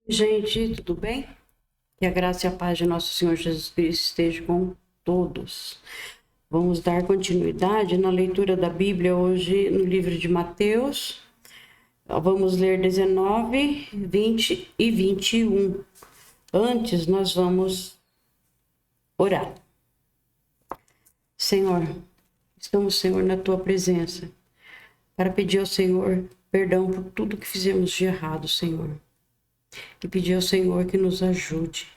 Gente, tudo bem? Que a graça e a paz de nosso Senhor Jesus Cristo esteja com todos. Vamos dar continuidade na leitura da Bíblia hoje no livro de Mateus. Vamos ler 19, 20 e 21. Antes, nós vamos orar. Senhor, estamos, Senhor, na tua presença para pedir ao Senhor perdão por tudo que fizemos de errado, Senhor. E pedir ao Senhor que nos ajude.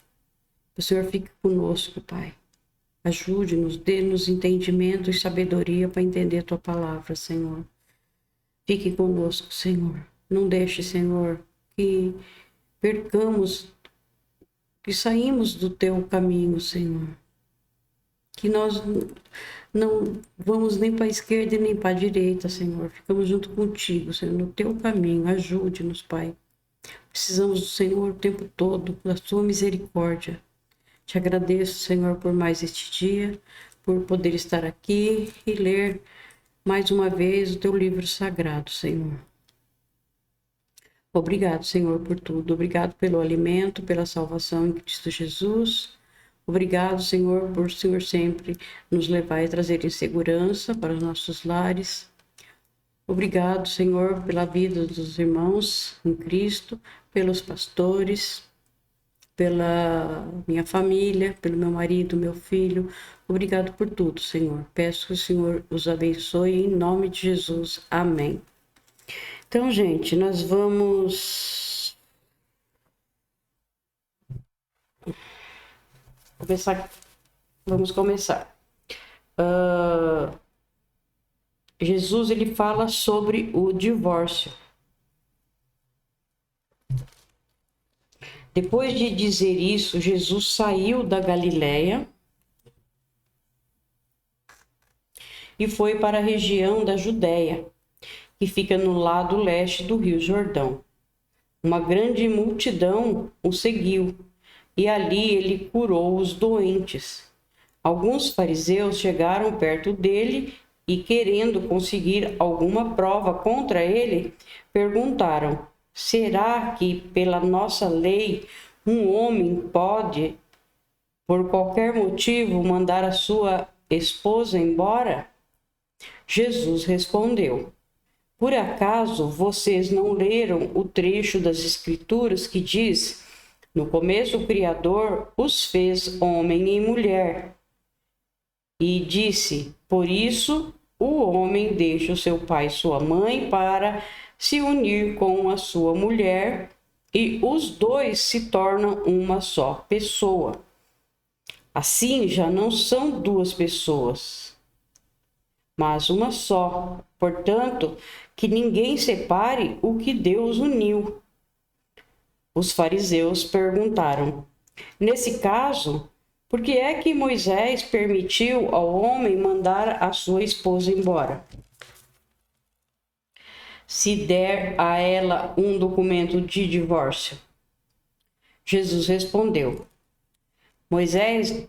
O Senhor fique conosco, Pai. Ajude-nos, dê-nos entendimento e sabedoria para entender a tua palavra, Senhor. Fique conosco, Senhor. Não deixe, Senhor, que percamos, que saímos do teu caminho, Senhor. Que nós não vamos nem para a esquerda e nem para a direita, Senhor. Ficamos junto contigo, Senhor, no teu caminho. Ajude-nos, Pai. Precisamos do Senhor o tempo todo, da sua misericórdia. Te agradeço, Senhor, por mais este dia, por poder estar aqui e ler mais uma vez o teu livro sagrado, Senhor. Obrigado, Senhor, por tudo. Obrigado pelo alimento, pela salvação em Cristo Jesus. Obrigado, Senhor, por o Senhor sempre nos levar e trazer em segurança para os nossos lares. Obrigado, Senhor, pela vida dos irmãos em Cristo, pelos pastores, pela minha família, pelo meu marido, meu filho. Obrigado por tudo, Senhor. Peço que o Senhor os abençoe em nome de Jesus. Amém. Então, gente, nós vamos começar. Vamos começar. Jesus, ele fala sobre o divórcio. Depois de dizer isso, Jesus saiu da Galileia e foi para a região da Judéia, que fica no lado leste do Rio Jordão. Uma grande multidão o seguiu, e ali ele curou os doentes. Alguns fariseus chegaram perto dele e, querendo conseguir alguma prova contra ele, perguntaram: será que, pela nossa lei, um homem pode, por qualquer motivo, mandar a sua esposa embora? Jesus respondeu: por acaso vocês não leram o trecho das Escrituras que diz: no começo o Criador os fez homem e mulher, e disse: por isso o homem deixa o seu pai e sua mãe para se unir com a sua mulher, e os dois se tornam uma só pessoa. Assim já não são duas pessoas, mas uma só. Portanto, que ninguém separe o que Deus uniu. Os fariseus perguntaram: nesse caso, por que é que Moisés permitiu ao homem mandar a sua esposa embora, se der a ela um documento de divórcio? Jesus respondeu: Moisés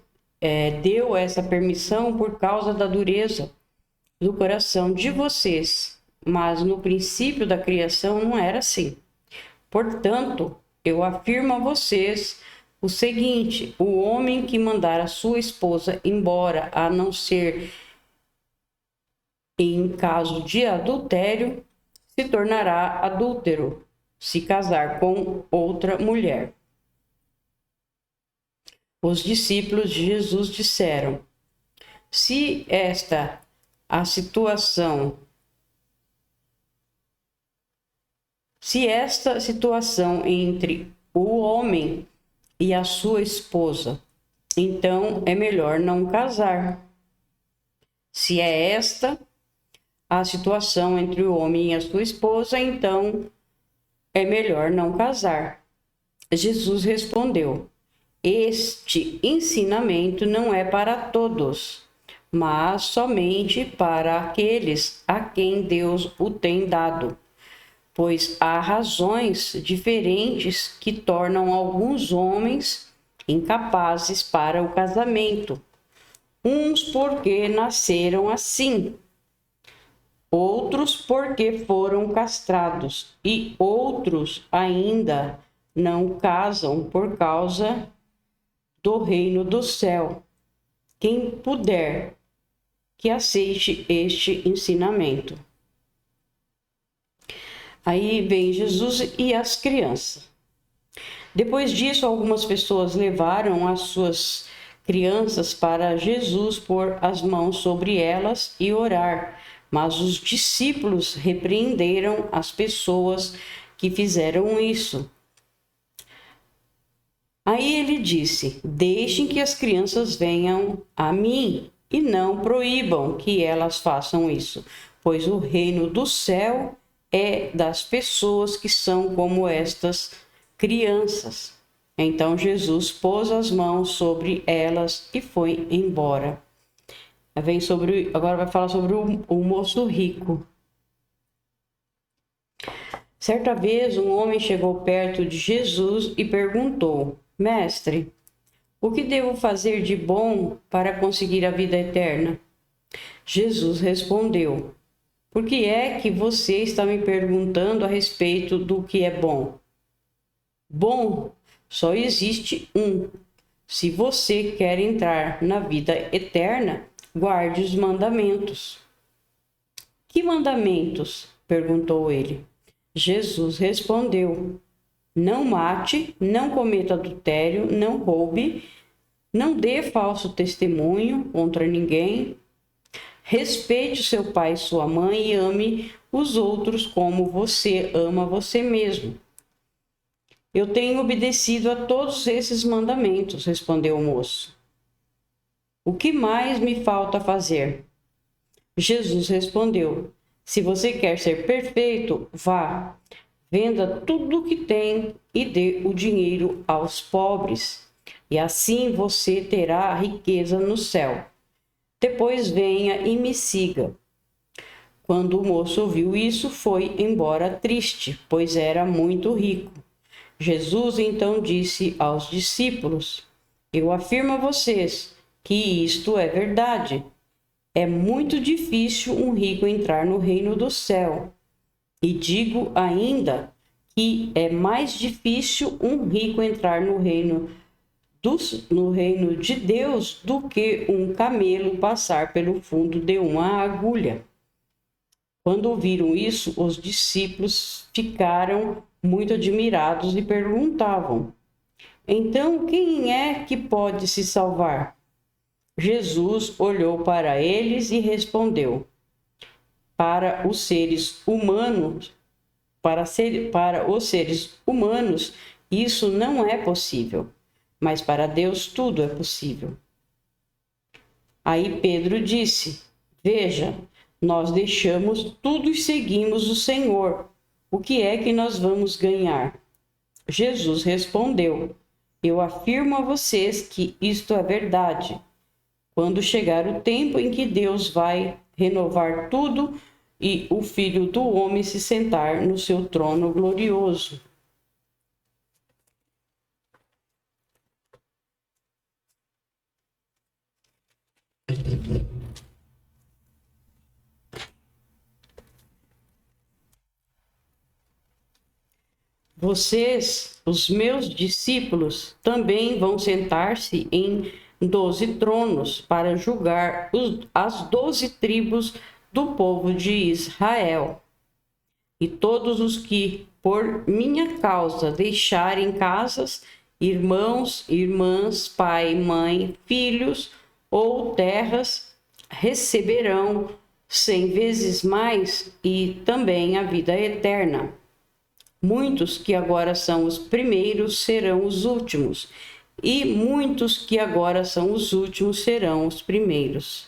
deu essa permissão por causa da dureza do coração de vocês, mas no princípio da criação não era assim. Portanto, eu afirmo a vocês o seguinte: o homem que mandar a sua esposa embora, a não ser em caso de adultério, se tornará adúltero se casar com outra mulher. Os discípulos de Jesus disseram: se esta situação entre o homem e a sua esposa, então é melhor não casar. Se é esta a situação entre o homem e a sua esposa, então é melhor não casar. Jesus respondeu: este ensinamento não é para todos, mas somente para aqueles a quem Deus o tem dado. Pois há razões diferentes que tornam alguns homens incapazes para o casamento. Uns porque nasceram assim, outros porque foram castrados, e outros ainda não casam por causa do reino do céu. Quem puder, que aceite este ensinamento. Aí vem Jesus e as crianças. Depois disso, algumas pessoas levaram as suas crianças para Jesus, pôr as mãos sobre elas e orar. Mas os discípulos repreenderam as pessoas que fizeram isso. Aí ele disse: deixem que as crianças venham a mim e não proíbam que elas façam isso, pois o reino do céu é das pessoas que são como estas crianças. Então Jesus pôs as mãos sobre elas e foi embora. Agora vai falar sobre o moço rico. Certa vez um homem chegou perto de Jesus e perguntou: Mestre, o que devo fazer de bom para conseguir a vida eterna? Jesus respondeu: por que é que você está me perguntando a respeito do que é bom? Bom, só existe um. Se você quer entrar na vida eterna, guarde os mandamentos. Que mandamentos? Perguntou ele. Jesus respondeu: não mate, não cometa adultério, não roube, não dê falso testemunho contra ninguém. Respeite seu pai e sua mãe e ame os outros como você ama você mesmo. Eu tenho obedecido a todos esses mandamentos, respondeu o moço. O que mais me falta fazer? Jesus respondeu: se você quer ser perfeito, vá, venda tudo o que tem e dê o dinheiro aos pobres, e assim você terá riqueza no céu. Depois venha e me siga. Quando o moço ouviu isso, foi embora triste, pois era muito rico. Jesus então disse aos discípulos: eu afirmo a vocês que isto é verdade. É muito difícil um rico entrar no reino do céu. E digo ainda que é mais difícil um rico entrar no reino de Deus do que um camelo passar pelo fundo de uma agulha. Quando ouviram isso, os discípulos ficaram muito admirados e perguntavam: então, quem é que pode se salvar? Jesus olhou para eles e respondeu: para os seres humanos, isso não é possível, mas para Deus tudo é possível. Aí Pedro disse: veja, nós deixamos tudo e seguimos o Senhor. O que é que nós vamos ganhar? Jesus respondeu: eu afirmo a vocês que isto é verdade. Quando chegar o tempo em que Deus vai renovar tudo e o Filho do Homem se sentar no seu trono glorioso. Vocês, os meus discípulos, também vão sentar-se em 12 tronos para julgar as 12 tribos do povo de Israel. E todos os que, por minha causa, deixarem casas, irmãos, irmãs, pai, mãe, filhos ou terras, receberão 100 vezes mais e também a vida eterna. Muitos que agora são os primeiros serão os últimos, e muitos que agora são os últimos serão os primeiros.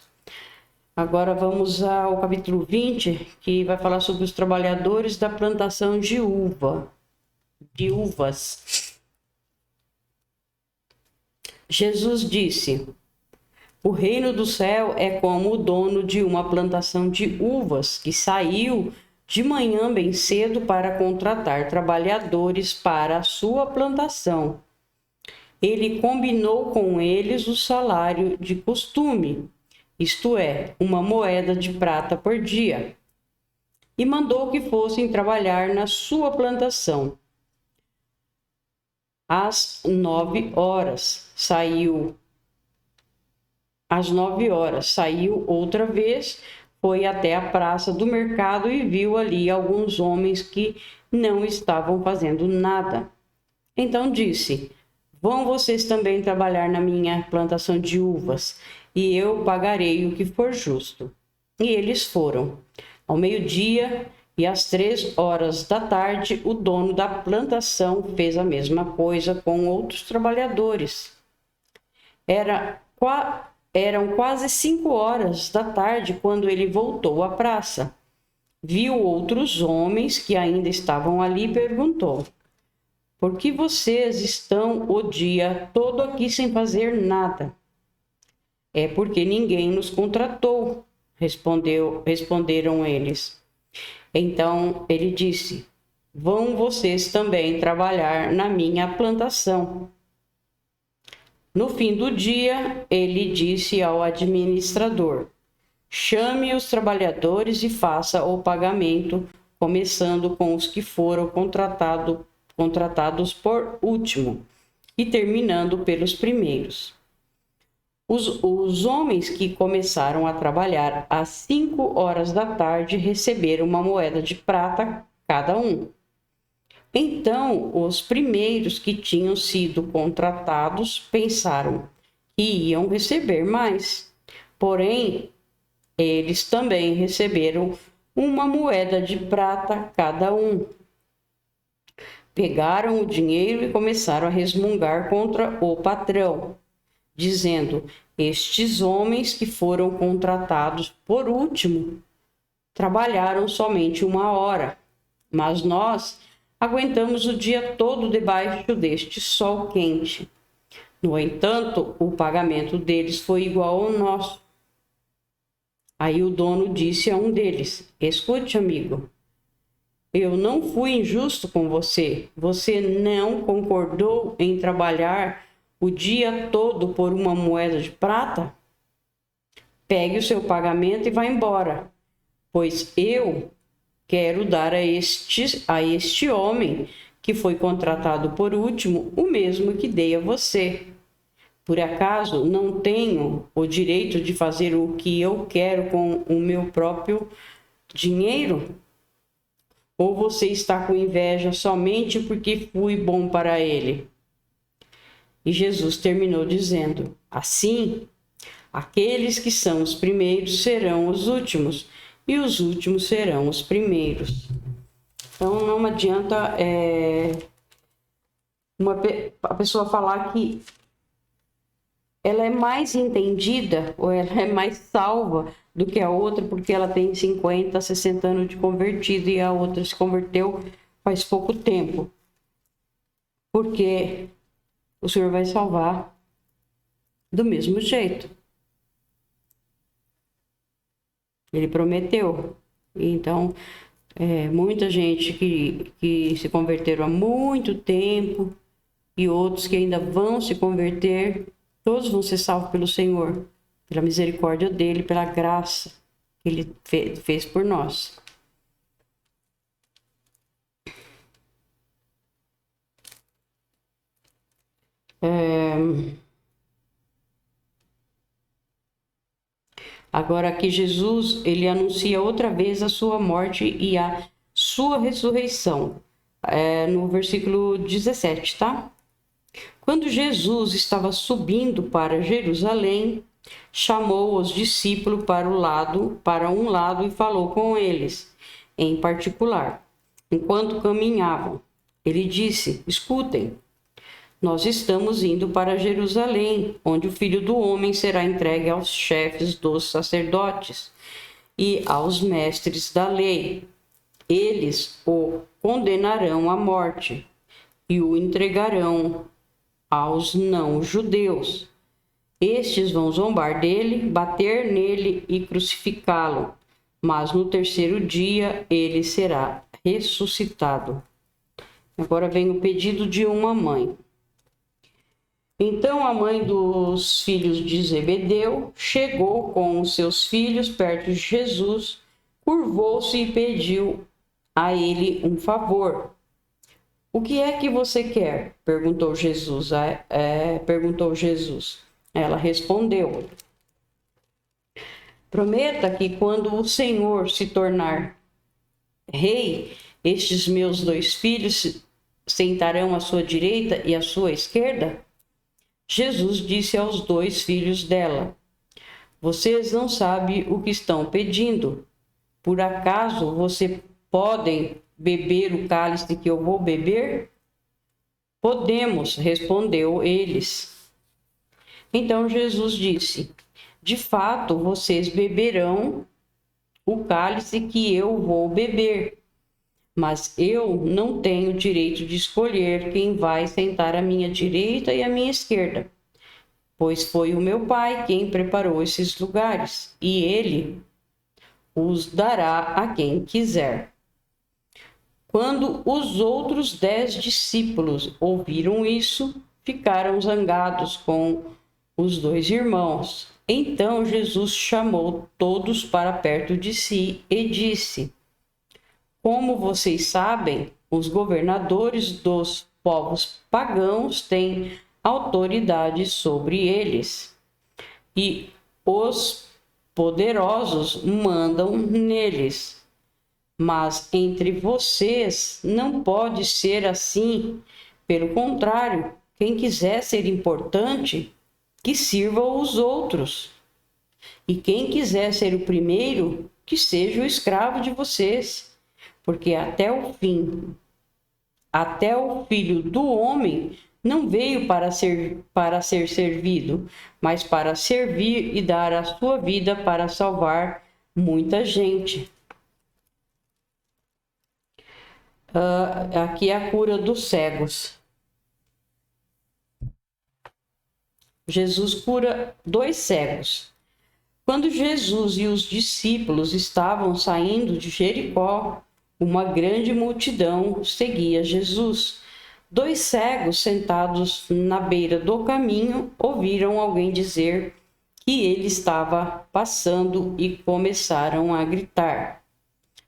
Agora vamos ao capítulo 20, que vai falar sobre os trabalhadores da plantação de uvas. Jesus disse: o reino do céu é como o dono de uma plantação de uvas que saiu de manhã bem cedo para contratar trabalhadores para a sua plantação. Ele combinou com eles o salário de costume, isto é, 1 moeda de prata por dia, e mandou que fossem trabalhar na sua plantação. às 9 horas. Às 9 horas, saiu outra vez, foi até a praça do mercado e viu ali alguns homens que não estavam fazendo nada. Então disse: vão vocês também trabalhar na minha plantação de uvas, e eu pagarei o que for justo. E eles foram. Ao meio-dia e às 3 horas da tarde, o dono da plantação fez a mesma coisa com outros trabalhadores. Eram quase 5 horas da tarde quando ele voltou à praça. Viu outros homens que ainda estavam ali e perguntou: por que vocês estão o dia todo aqui sem fazer nada? É porque ninguém nos contratou, responderam eles. Então ele disse: vão vocês também trabalhar na minha plantação. No fim do dia, ele disse ao administrador: chame os trabalhadores e faça o pagamento, começando com os que foram contratados por último e terminando pelos primeiros. Os homens que começaram a trabalhar às 5 horas da tarde receberam uma moeda de prata cada um. Então, os primeiros que tinham sido contratados pensaram que iam receber mais. Porém, eles também receberam uma moeda de prata cada um. Pegaram o dinheiro e começaram a resmungar contra o patrão, dizendo: estes homens que foram contratados por último trabalharam somente 1 hora, mas nós aguentamos o dia todo debaixo deste sol quente. No entanto, o pagamento deles foi igual ao nosso. Aí o dono disse a um deles: escute, amigo, eu não fui injusto com você. Você não concordou em trabalhar o dia todo por uma moeda de prata? Pegue o seu pagamento e vá embora, pois eu quero dar a este homem que foi contratado por último o mesmo que dei a você. Por acaso não tenho o direito de fazer o que eu quero com o meu próprio dinheiro? Ou você está com inveja somente porque fui bom para ele? E Jesus terminou dizendo: assim, aqueles que são os primeiros serão os últimos, e os últimos serão os primeiros. Então, não adianta a pessoa falar que ela é mais entendida ou ela é mais salva do que a outra porque ela tem 50, 60 anos de convertido e a outra se converteu faz pouco tempo. Porque o Senhor vai salvar do mesmo jeito. Ele prometeu. Então, muita gente que se converteram há muito tempo e outros que ainda vão se converter, todos vão ser salvos pelo Senhor, pela misericórdia dele, pela graça que ele fez por nós. Agora aqui Jesus, ele anuncia outra vez a sua morte e a sua ressurreição. No versículo 17, tá? Quando Jesus estava subindo para Jerusalém, chamou os discípulos para um lado e falou com eles, em particular. Enquanto caminhavam, ele disse: escutem, nós estamos indo para Jerusalém, onde o Filho do Homem será entregue aos chefes dos sacerdotes e aos mestres da lei. Eles o condenarão à morte e o entregarão aos não-judeus. Estes vão zombar dele, bater nele e crucificá-lo, mas no terceiro dia ele será ressuscitado. Agora vem o pedido de uma mãe. Então a mãe dos filhos de Zebedeu chegou com os seus filhos perto de Jesus, curvou-se e pediu a ele um favor. O que é que você quer? Perguntou Jesus. Perguntou Jesus. Ela respondeu: prometa que quando o Senhor se tornar rei, estes meus 2 filhos se sentarão à sua direita e à sua esquerda? Jesus disse aos 2 filhos dela: vocês não sabem o que estão pedindo. Por acaso vocês podem beber o cálice que eu vou beber? Podemos, respondeu eles. Então Jesus disse: de fato, vocês beberão o cálice que eu vou beber, mas eu não tenho direito de escolher quem vai sentar à minha direita e à minha esquerda, pois foi o meu Pai quem preparou esses lugares, e ele os dará a quem quiser. Quando os outros 10 discípulos ouviram isso, ficaram zangados com os 2 irmãos. Então Jesus chamou todos para perto de si e disse: como vocês sabem, os governadores dos povos pagãos têm autoridade sobre eles, e os poderosos mandam neles. Mas entre vocês não pode ser assim. Pelo contrário, quem quiser ser importante, que sirva os outros. E quem quiser ser o primeiro, que seja o escravo de vocês. Porque até o Filho do Homem não veio para ser servido, mas para servir e dar a sua vida para salvar muita gente. Aqui é a cura dos cegos. Jesus cura 2 cegos. Quando Jesus e os discípulos estavam saindo de Jericó, uma grande multidão seguia Jesus. 2 cegos sentados na beira do caminho ouviram alguém dizer que ele estava passando e começaram a gritar: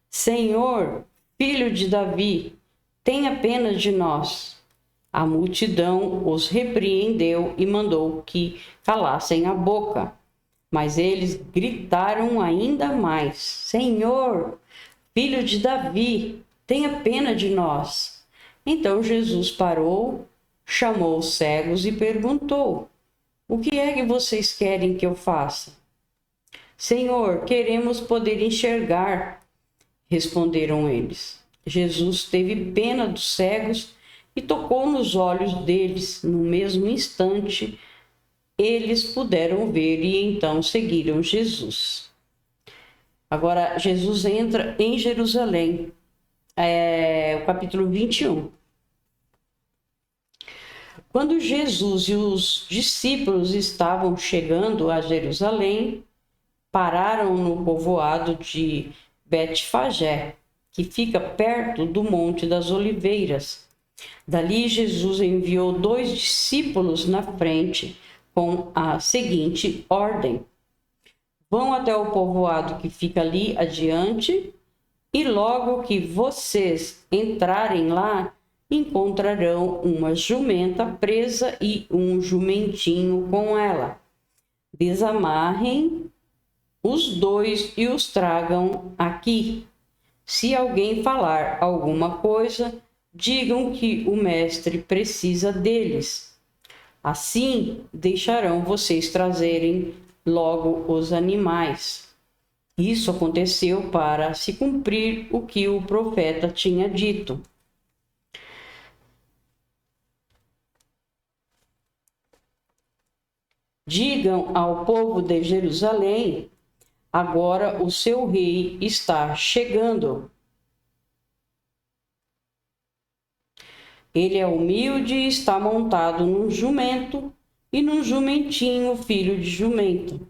Senhor, filho de Davi, tenha pena de nós. A multidão os repreendeu e mandou que calassem a boca. Mas eles gritaram ainda mais: Senhor, filho de Davi, tenha pena de nós. Então Jesus parou, chamou os cegos e perguntou: o que é que vocês querem que eu faça? Senhor, queremos poder enxergar, responderam eles. Jesus teve pena dos cegos e tocou nos olhos deles. No mesmo instante, eles puderam ver e então seguiram Jesus. Agora, Jesus entra em Jerusalém, o capítulo 21. Quando Jesus e os discípulos estavam chegando a Jerusalém, pararam no povoado de Betfagé, que fica perto do Monte das Oliveiras. Dali, Jesus enviou 2 discípulos na frente com a seguinte ordem: vão até o povoado que fica ali adiante, e logo que vocês entrarem lá, encontrarão uma jumenta presa e um jumentinho com ela. Desamarrem os 2 e os tragam aqui. Se alguém falar alguma coisa, digam que o mestre precisa deles. Assim, deixarão vocês trazerem logo os animais. Isso aconteceu para se cumprir o que o profeta tinha dito. Digam ao povo de Jerusalém: agora o seu rei está chegando. Ele é humilde e está montado num jumento e num jumentinho, filho de jumento.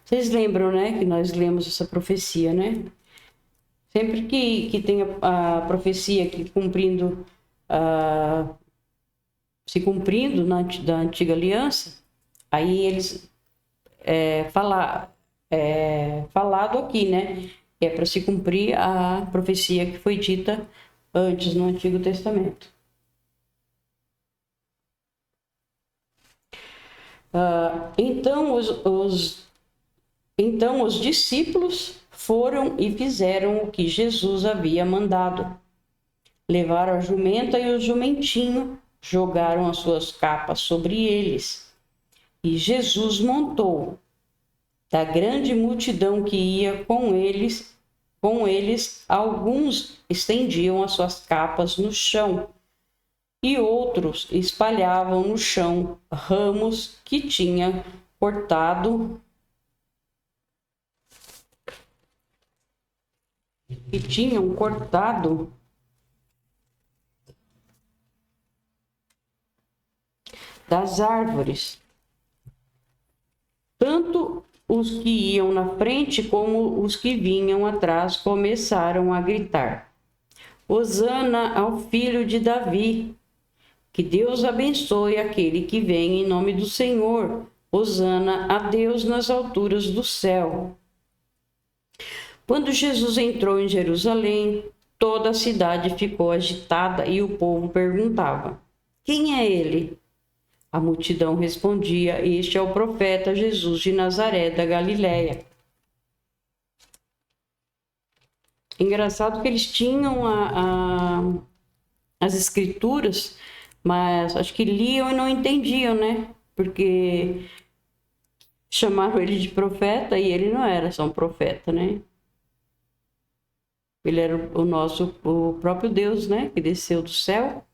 Vocês lembram, né, que nós lemos essa profecia, né? Sempre que tem a profecia aqui se cumprindo da antiga aliança, aí eles falado aqui, né? É para se cumprir a profecia que foi dita antes no Antigo Testamento. Então os discípulos foram e fizeram o que Jesus havia mandado. Levaram a jumenta e o jumentinho, jogaram as suas capas sobre eles. E Jesus montou. Da grande multidão que ia com eles, alguns estendiam as suas capas no chão, e outros espalhavam no chão ramos que tinham cortado das árvores. Tanto os que iam na frente como os que vinham atrás começaram a gritar: Hosana ao filho de Davi! Que Deus abençoe aquele que vem em nome do Senhor. Hosana a Deus nas alturas do céu. Quando Jesus entrou em Jerusalém, toda a cidade ficou agitada e o povo perguntava: Quem é ele? A multidão respondia: Este é o profeta Jesus de Nazaré da Galileia. Engraçado que eles tinham as escrituras, mas acho que liam e não entendiam, né? Porque chamaram ele de profeta e ele não era só um profeta, né? Ele era o próprio Deus, né? Que desceu do céu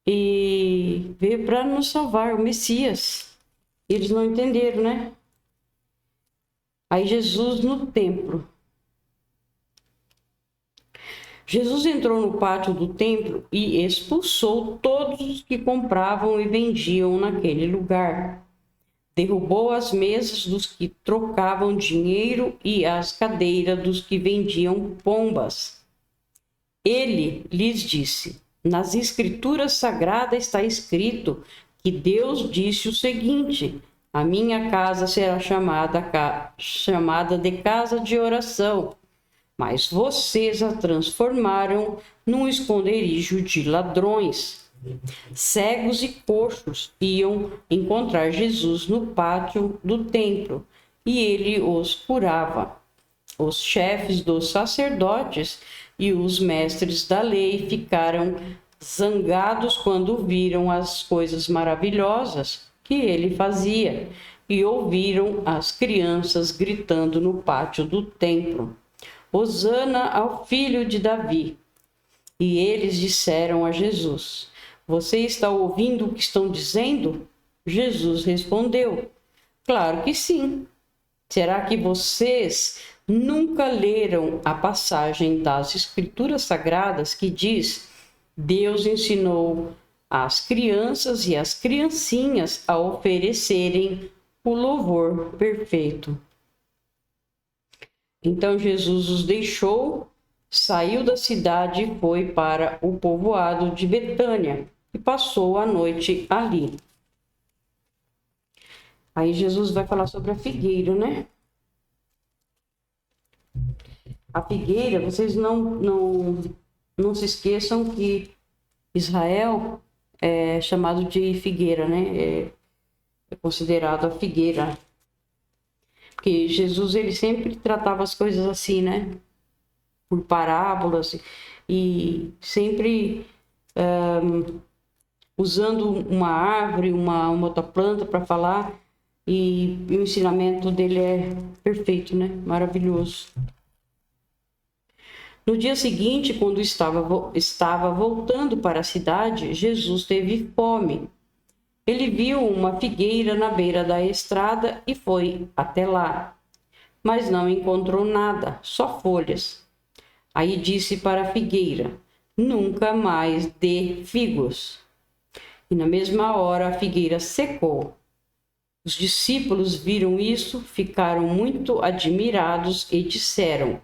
e veio para nos salvar, o Messias. Eles não entenderam, né? Aí Jesus no templo. Jesus entrou no pátio do templo e expulsou todos os que compravam e vendiam naquele lugar. Derrubou as mesas dos que trocavam dinheiro e as cadeiras dos que vendiam pombas. Ele lhes disse: Nas Escrituras Sagradas está escrito que Deus disse o seguinte: A minha casa será chamada de casa de oração, mas vocês a transformaram num esconderijo de ladrões. Cegos e coxos iam encontrar Jesus no pátio do templo e ele os curava. Os chefes dos sacerdotes e os mestres da lei ficaram zangados quando viram as coisas maravilhosas que ele fazia e ouviram as crianças gritando no pátio do templo: Hosana ao filho de Davi! E eles disseram a Jesus: Você está ouvindo o que estão dizendo? Jesus respondeu: Claro que sim. Será que vocês nunca leram a passagem das Escrituras Sagradas que diz: Deus ensinou as crianças e as criancinhas a oferecerem o louvor perfeito? Então Jesus os deixou, saiu da cidade e foi para o povoado de Betânia e passou a noite ali. Aí Jesus vai falar sobre a figueira, né? A figueira, vocês não se esqueçam que Israel é chamado de figueira, né? É considerado a figueira. Porque Jesus, ele sempre tratava as coisas assim, né? Por parábolas e sempre usando uma árvore, uma outra planta para falar. E o ensinamento dele é perfeito, né? Maravilhoso. No dia seguinte, quando estava voltando para a cidade, Jesus teve fome. Ele viu uma figueira na beira da estrada e foi até lá, mas não encontrou nada, só folhas. Aí disse para a figueira: Nunca mais dê figos. E na mesma hora a figueira secou. Os discípulos viram isso, ficaram muito admirados e disseram: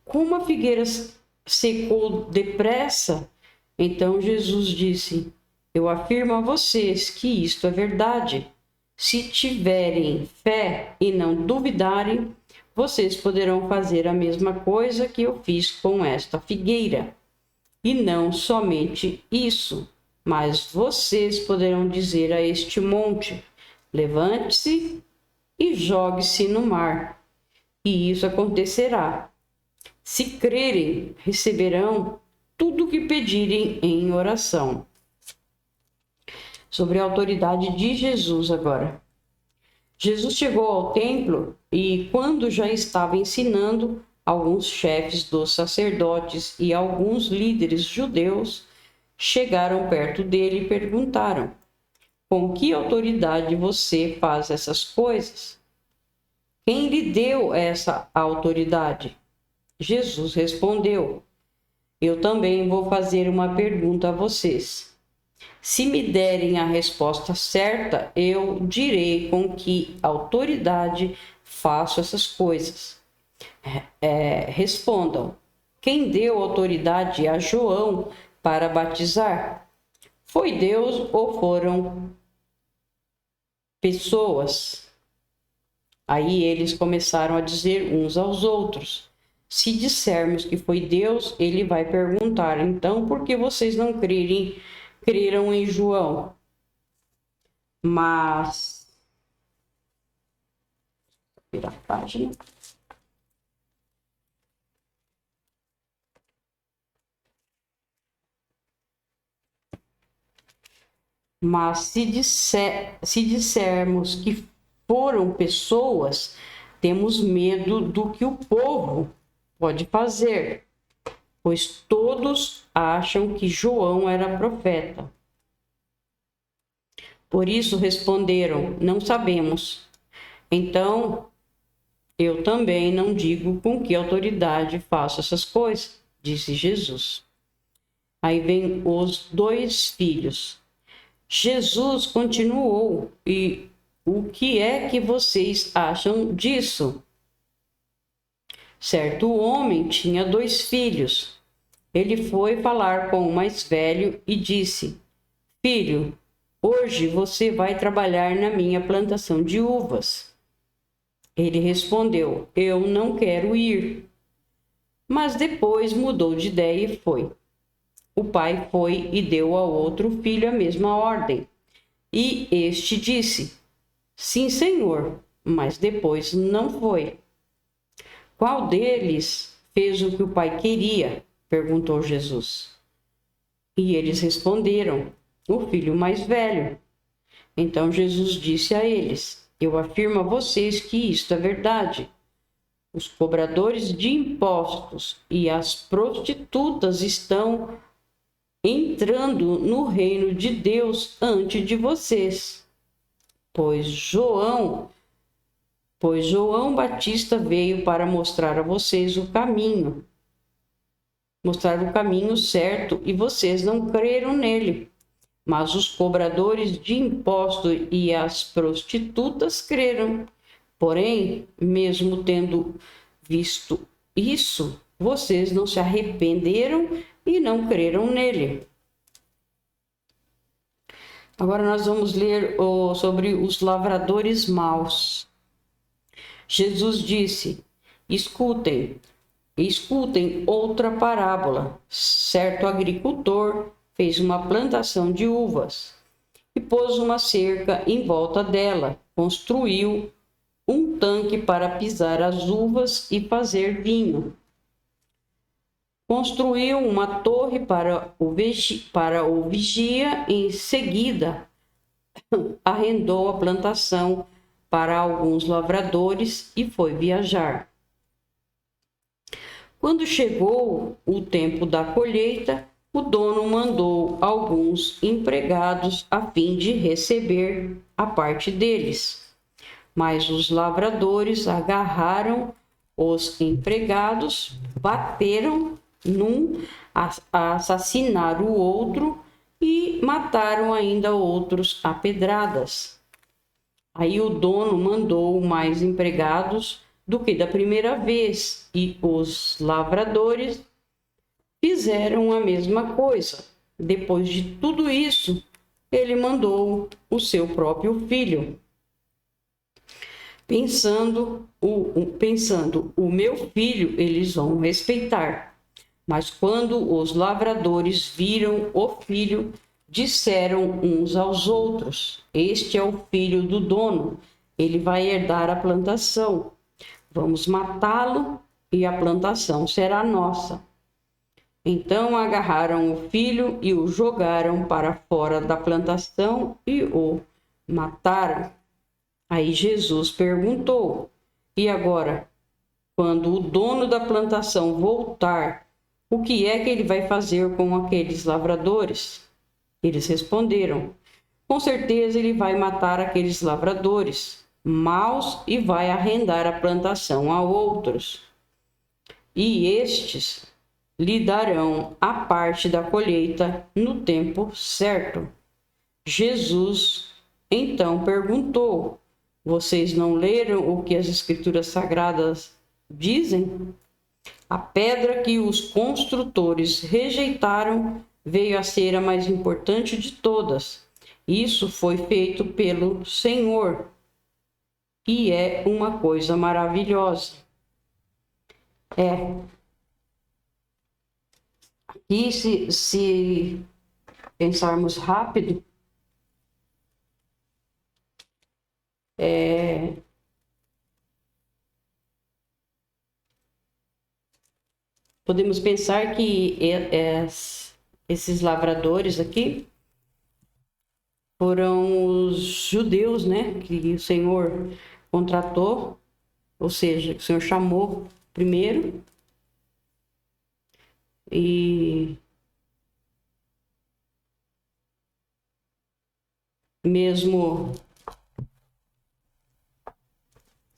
Como a figueira secou depressa? Então Jesus disse: Eu afirmo a vocês que isto é verdade. Se tiverem fé e não duvidarem, vocês poderão fazer a mesma coisa que eu fiz com esta figueira. E não somente isso, mas vocês poderão dizer a este monte: levante-se e jogue-se no mar. E isso acontecerá. Se crerem, receberão tudo o que pedirem em oração. Sobre a autoridade de Jesus agora. Jesus chegou ao templo e, quando já estava ensinando, alguns chefes dos sacerdotes e alguns líderes judeus chegaram perto dele e perguntaram: com que autoridade você faz essas coisas? Quem lhe deu essa autoridade? Jesus respondeu: eu também vou fazer uma pergunta a vocês. Se me derem a resposta certa, eu direi com que autoridade faço essas coisas. Respondam: quem deu autoridade a João para batizar? Foi Deus ou foram pessoas? Aí eles começaram a dizer uns aos outros: se dissermos que foi Deus, ele vai perguntar: então por que vocês não creram em João? Mas virar a página. Mas se dissermos que foram pessoas, temos medo do que o povo pode fazer, pois todos acham que João era profeta. Por isso responderam: não sabemos. Então, eu também não digo com que autoridade faço essas coisas, disse Jesus. Aí vem os 2 filhos. Jesus continuou: e o que é que vocês acham disso? Certo homem tinha 2 filhos. Ele foi falar com o mais velho e disse: filho, hoje você vai trabalhar na minha plantação de uvas. Ele respondeu: eu não quero ir. Mas depois mudou de ideia e foi. O pai foi e deu ao outro filho a mesma ordem. E este disse: sim, senhor, mas depois não foi. Qual deles fez o que o pai queria? Perguntou Jesus. E eles responderam: o filho mais velho. Então Jesus disse a eles: eu afirmo a vocês que isto é verdade. Os cobradores de impostos e as prostitutas estão entrando no reino de Deus antes de vocês. Pois João Batista veio para mostrar a vocês o caminho certo, e vocês não creram nele. Mas os cobradores de impostos e as prostitutas creram. Porém, mesmo tendo visto isso, vocês não se arrependeram e não creram nele. Agora nós vamos ler sobre os lavradores maus. Jesus disse: escutem outra parábola. Certo agricultor fez uma plantação de uvas e pôs uma cerca em volta dela, construiu um tanque para pisar as uvas e fazer vinho. Construiu uma torre para o vigia, em seguida arrendou a plantação para alguns lavradores e foi viajar. Quando chegou o tempo da colheita, o dono mandou alguns empregados a fim de receber a parte deles. Mas os lavradores agarraram os empregados, bateram num, assassinaram o outro e mataram ainda outros a pedradas. Aí o dono mandou mais empregados do que da primeira vez, e os lavradores fizeram a mesma coisa. Depois de tudo isso, ele mandou o seu próprio filho. pensando, o meu filho eles vão respeitar. Mas quando os lavradores viram o filho, disseram uns aos outros: Este é o filho do dono, ele vai herdar a plantação. Vamos matá-lo e a plantação será nossa. Então agarraram o filho e o jogaram para fora da plantação e o mataram. Aí Jesus perguntou: E agora, quando o dono da plantação voltar, o que é que ele vai fazer com aqueles lavradores? Eles responderam: Com certeza ele vai matar aqueles lavradores maus e vai arrendar a plantação a outros. E estes lhe darão a parte da colheita no tempo certo. Jesus então perguntou: Vocês não leram o que as Escrituras Sagradas dizem? A pedra que os construtores rejeitaram veio a ser a mais importante de todas. Isso foi feito pelo Senhor e é uma coisa maravilhosa. E se pensarmos rápido, podemos pensar que esses lavradores aqui foram os judeus, né, que o Senhor contratou, ou seja, que o Senhor chamou primeiro e mesmo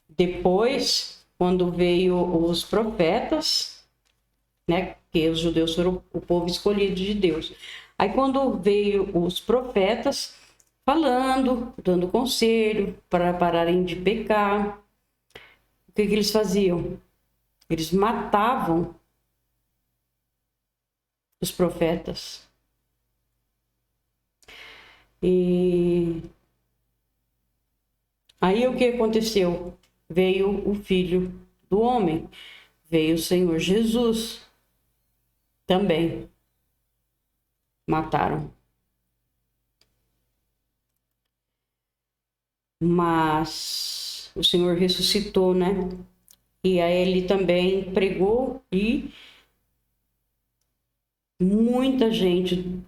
depois, quando veio os profetas, né, que os judeus foram o povo escolhido de Deus. Aí quando veio os profetas falando, dando conselho para pararem de pecar, o que eles faziam? Eles matavam os profetas. E aí o que aconteceu? Veio o Filho do Homem, veio o Senhor Jesus, também mataram. Mas o Senhor ressuscitou, né? E aí ele também pregou e muita gente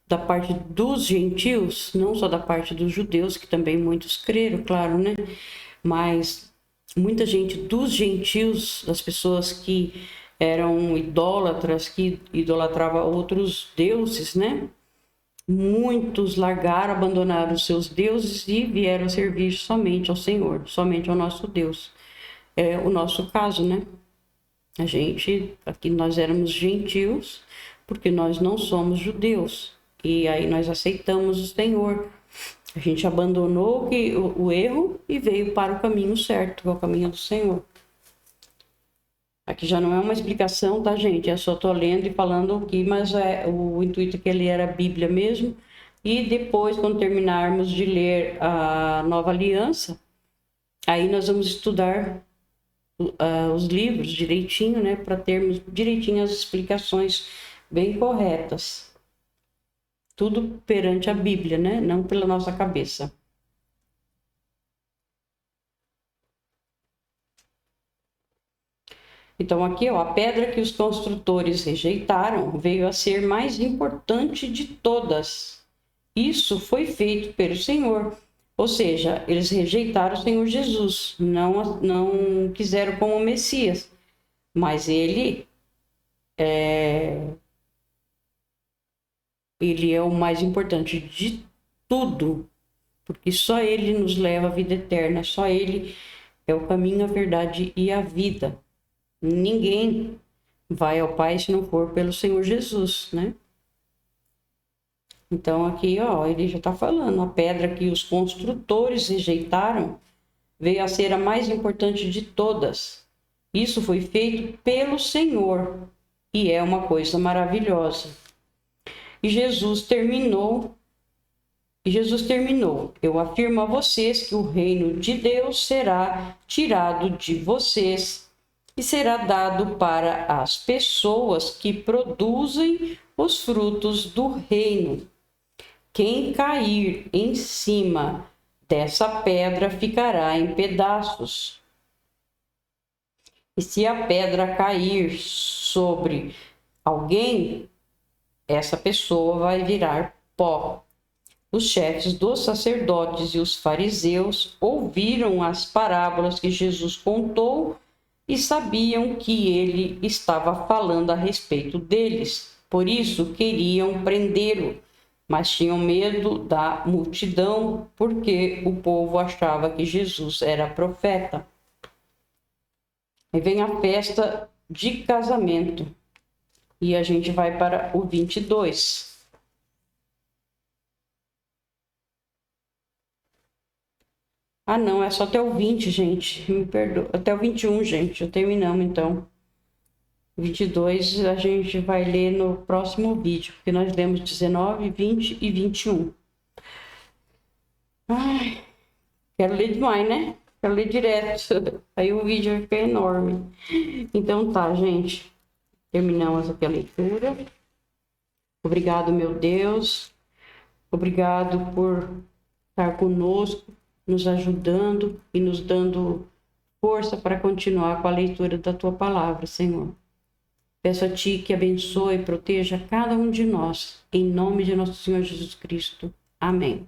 da parte dos gentios, não só da parte dos judeus, que também muitos creram, claro, né? Mas muita gente dos gentios, das pessoas que eram idólatras, que idolatravam outros deuses, né? Muitos largaram, abandonaram os seus deuses e vieram servir somente ao Senhor, somente ao nosso Deus. É o nosso caso, né? A gente, aqui nós éramos gentios, porque nós não somos judeus. E aí nós aceitamos o Senhor. A gente abandonou o erro e veio para o caminho certo, que é o caminho do Senhor. Aqui já não é uma explicação, tá, gente? Eu só tô lendo e falando aqui, mas o intuito é que ele era a Bíblia mesmo. E depois, quando terminarmos de ler a Nova Aliança, aí nós vamos estudar os livros direitinho, né? Para termos direitinho as explicações bem corretas. Tudo perante a Bíblia, né? Não pela nossa cabeça. Então aqui, ó, a pedra que os construtores rejeitaram veio a ser mais importante de todas. Isso foi feito pelo Senhor. Ou seja, eles rejeitaram o Senhor Jesus, não quiseram como Messias. Mas ele é o mais importante de tudo, porque só ele nos leva à vida eterna, só ele é o caminho, a verdade e a vida. Ninguém vai ao Pai se não for pelo Senhor Jesus, né? Então aqui, ó, ele já está falando, a pedra que os construtores rejeitaram veio a ser a mais importante de todas. Isso foi feito pelo Senhor e é uma coisa maravilhosa. E Jesus terminou E Jesus terminou: eu afirmo a vocês que o reino de Deus será tirado de vocês e será dado para as pessoas que produzem os frutos do reino. Quem cair em cima dessa pedra ficará em pedaços. E se a pedra cair sobre alguém, essa pessoa vai virar pó. Os chefes dos sacerdotes e os fariseus ouviram as parábolas que Jesus contou e sabiam que ele estava falando a respeito deles. Por isso queriam prendê-lo, mas tinham medo da multidão, porque o povo achava que Jesus era profeta. Aí vem a festa de casamento. E a gente vai para o 22. Ah, não, é só até o 20, gente. Me perdoa. Até o 21, gente. Já terminamos, então. 22 a gente vai ler no próximo vídeo, porque nós lemos 19, 20 e 21. Ai, quero ler demais, né? Quero ler direto. Aí o vídeo vai ficar enorme. Então tá, gente. Terminamos aqui a leitura. Obrigado, meu Deus. Obrigado por estar conosco, nos ajudando e nos dando força para continuar com a leitura da Tua Palavra, Senhor. Peço a Ti que abençoe e proteja cada um de nós, em nome de nosso Senhor Jesus Cristo. Amém.